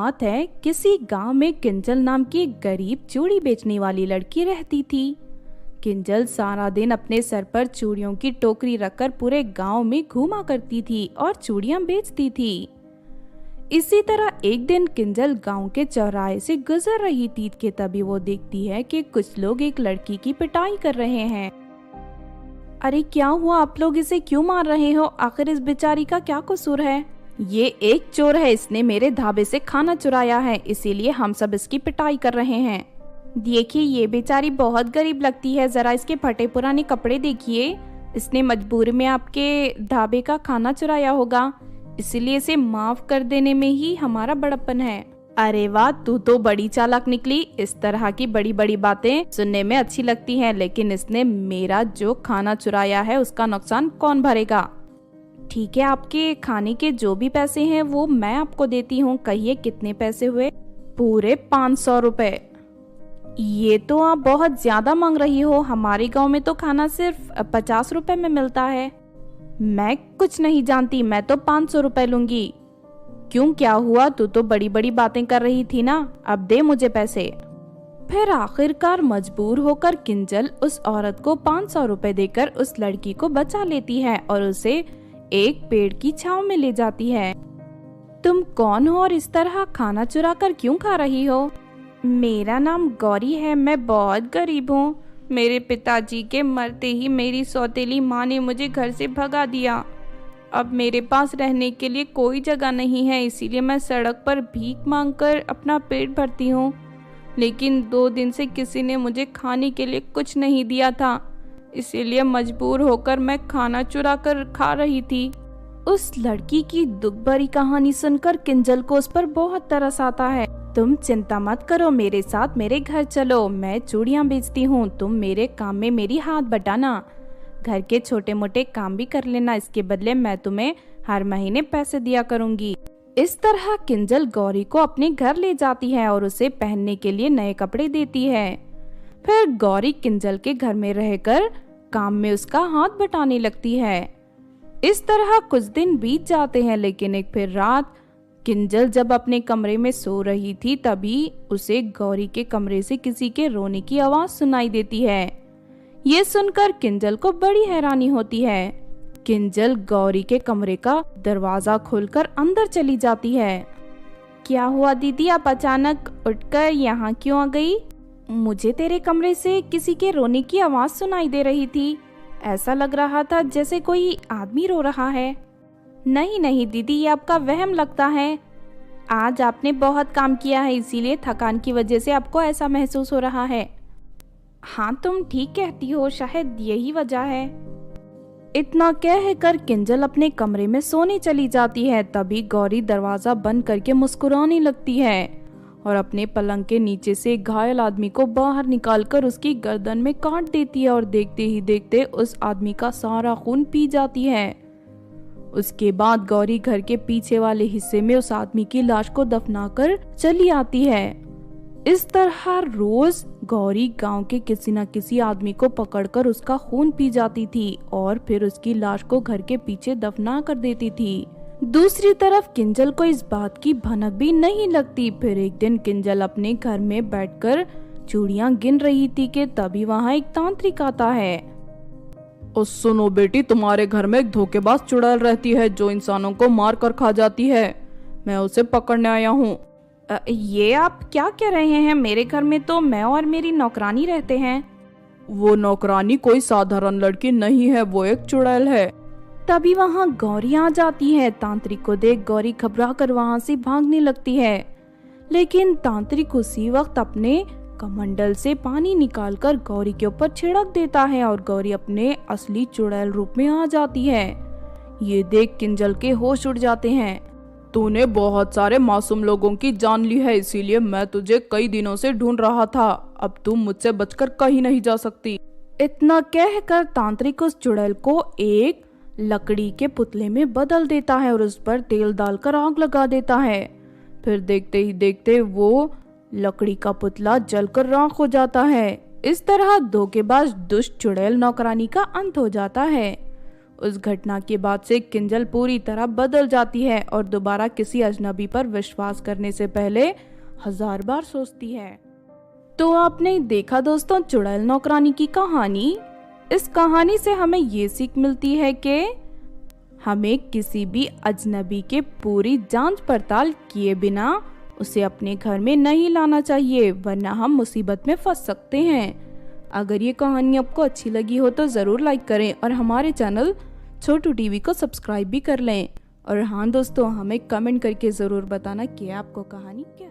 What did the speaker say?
बात है, किसी गांव में किंजल नाम की एक गरीब चूड़ी बेचने वाली लड़की रहती थी। किंजल सारा दिन अपने सर पर चूड़ियों की टोकरी रखकर पूरे गांव में घूमा करती थी और चूड़ियां बेचती थी। इसी तरह एक दिन किंजल गांव के चौराहे से गुजर रही थी कि तभी वो देखती है कि कुछ लोग एक लड़की की पिटाई कर रहे हैं। अरे क्या हुआ, आप लोग इसे क्यों मार रहे हो? आखिर इस बेचारी का क्या कसूर है? ये एक चोर है, इसने मेरे ढाबे से खाना चुराया है, इसीलिए हम सब इसकी पिटाई कर रहे हैं। देखिए, ये बेचारी बहुत गरीब लगती है, जरा इसके फटे पुराने कपड़े देखिए। इसने मजबूरी में आपके ढाबे का खाना चुराया होगा, इसीलिए इसे माफ कर देने में ही हमारा बड़प्पन है। अरे वाह, तू तो बड़ी चालाक निकली। इस तरह की बड़ी बड़ी बातें सुनने में अच्छी लगती हैं, लेकिन इसने मेरा जो खाना चुराया है उसका नुकसान कौन भरेगा? ठीक है, आपके खाने के जो भी पैसे हैं वो मैं आपको देती हूँ। कहिए कितने पैसे हुए? पूरे 500 रुपए। ये तो आप बहुत ज्यादा मांग रही हो, हमारे गांव में तो खाना सिर्फ 50 रुपए में मिलता है। मैं कुछ नहीं जानती, मैं तो 500 रुपए लूंगी। क्यों, क्या हुआ? तू तो बड़ी बड़ी बातें कर रही थी ना, अब दे मुझे पैसे। फिर आखिरकार मजबूर होकर किंजल उस औरत को 500 रुपए देकर उस लड़की को बचा लेती है और उसे एक पेड़ की छांव में ले जाती है। तुम कौन हो और इस तरह खाना चुरा कर क्यों खा रही हो? मेरा नाम गौरी है, मैं बहुत गरीब हूँ। मेरे पिताजी के मरते ही मेरी सौतेली माँ ने मुझे घर से भगा दिया। अब मेरे पास रहने के लिए कोई जगह नहीं है, इसीलिए मैं सड़क पर भीख मांगकर अपना पेट भरती हूँ। लेकिन 2 दिन से किसी ने मुझे खाने के लिए कुछ नहीं दिया था, इसीलिए मजबूर होकर मैं खाना चुरा कर खा रही थी। उस लड़की की दुख भरी कहानी सुनकर किंजल को उस पर बहुत तरस आता है। तुम चिंता मत करो, मेरे साथ मेरे घर चलो, मैं चूड़ियाँ बेचती हूँ, तुम मेरे काम में मेरी हाथ बटाना। घर के छोटे मोटे काम भी कर लेना, इसके बदले मैं तुम्हें हर महीने पैसे दिया करूंगी। इस तरह किंजल गौरी को अपने घर ले जाती है और उसे पहनने के लिए नए कपड़े देती है। फिर गौरी किंजल के घर में रहकर काम में उसका हाथ बटाने लगती है। इस तरह कुछ दिन बीत जाते हैं, लेकिन एक फिर रात किंजल जब अपने कमरे में सो रही थी तभी उसे गौरी के कमरे से किसी के रोने की आवाज सुनाई देती है। ये सुनकर किंजल को बड़ी हैरानी होती है। किंजल गौरी के कमरे का दरवाजा खोलकर अंदर चली जाती है। क्या हुआ दीदी, आप अचानक उठकर यहाँ क्यों आ गई? मुझे तेरे कमरे से किसी के रोने की आवाज सुनाई दे रही थी, ऐसा लग रहा था जैसे कोई आदमी रो रहा है। नहीं नहीं दीदी, ये आपका वहम लगता है। आज आपने बहुत काम किया है, इसीलिए थकान की वजह से आपको ऐसा महसूस हो रहा है। हाँ, तुम ठीक कहती हो, शायद यही वजह है। इतना कहकर किंजल अपने कमरे में सोने चली जाती है। तभी गौरी दरवाजा बंद करके मुस्कुराने लगती है और अपने पलंग के नीचे से घायल आदमी को बाहर निकालकर उसकी गर्दन में काट देती है और देखते ही देखते उस आदमी का सारा खून पी जाती है। उसके बाद गौरी घर के पीछे वाले हिस्से में उस आदमी की लाश को दफनाकर चली आती है। इस तरह रोज गौरी गांव के किसी न किसी आदमी को पकड़कर उसका खून पी जाती थी और फिर उसकी लाश को घर के पीछे दफना कर देती थी। दूसरी तरफ किंजल को इस बात की भनक भी नहीं लगती। फिर एक दिन किंजल अपने घर में बैठकर चूड़ियां गिन रही थी कि तभी वहाँ एक तांत्रिक आता है। और सुनो बेटी, तुम्हारे घर में एक धोखेबाज चुड़ैल रहती है जो इंसानों को मार कर खा जाती है। मैं उसे पकड़ने आया हूँ। ये आप क्या कह रहे हैं? मेरे घर में तो मैं और मेरी नौकरानी रहते हैं। वो नौकरानी कोई साधारण लड़की नहीं है, वो एक चुड़ैल है। तभी वहाँ गौरी आ जाती है। तांत्रिक को देख गौरी घबरा कर वहाँ से भागने लगती है, लेकिन तांत्रिक उसी वक्त अपने कमंडल से पानी निकालकर गौरी के ऊपर छिड़क देता है और गौरी अपने असली चुड़ैल रूप में आ जाती है। ये देख किंजल के होश उड़ जाते हैं। तूने बहुत सारे मासूम लोगों की जान ली है, इसीलिए मैं तुझे कई दिनों से ढूंढ रहा था। अब तू मुझसे बचकर कहीं नहीं जा सकती। इतना कहकर तांत्रिक उस चुड़ैल को एक लकड़ी के पुतले में बदल देता है और उस पर तेल डालकर आग लगा देता है। फिर देखते ही देखते वो लकड़ी का पुतला जलकर राख हो जाता है। इस तरह धोखेबाज दुष्ट चुड़ैल नौकरानी का अंत हो जाता है। उस घटना के बाद से किंजल पूरी तरह बदल जाती है और दोबारा किसी अजनबी पर विश्वास करने से पहले 1000 बार सोचती है। तो आपने देखा दोस्तों चुड़ैल नौकरानी की कहानी। इस कहानी से हमें ये सीख मिलती है कि हमें किसी भी अजनबी के पूरी जांच पड़ताल किए बिना उसे अपने घर में नहीं लाना चाहिए, वरना हम मुसीबत में फंस सकते हैं। अगर ये कहानी आपको अच्छी लगी हो तो ज़रूर लाइक करें और हमारे चैनल छोटू टीवी को सब्सक्राइब भी कर लें। और हाँ दोस्तों, हमें कमेंट करके ज़रूर बताना कि आपको कहानी कैसी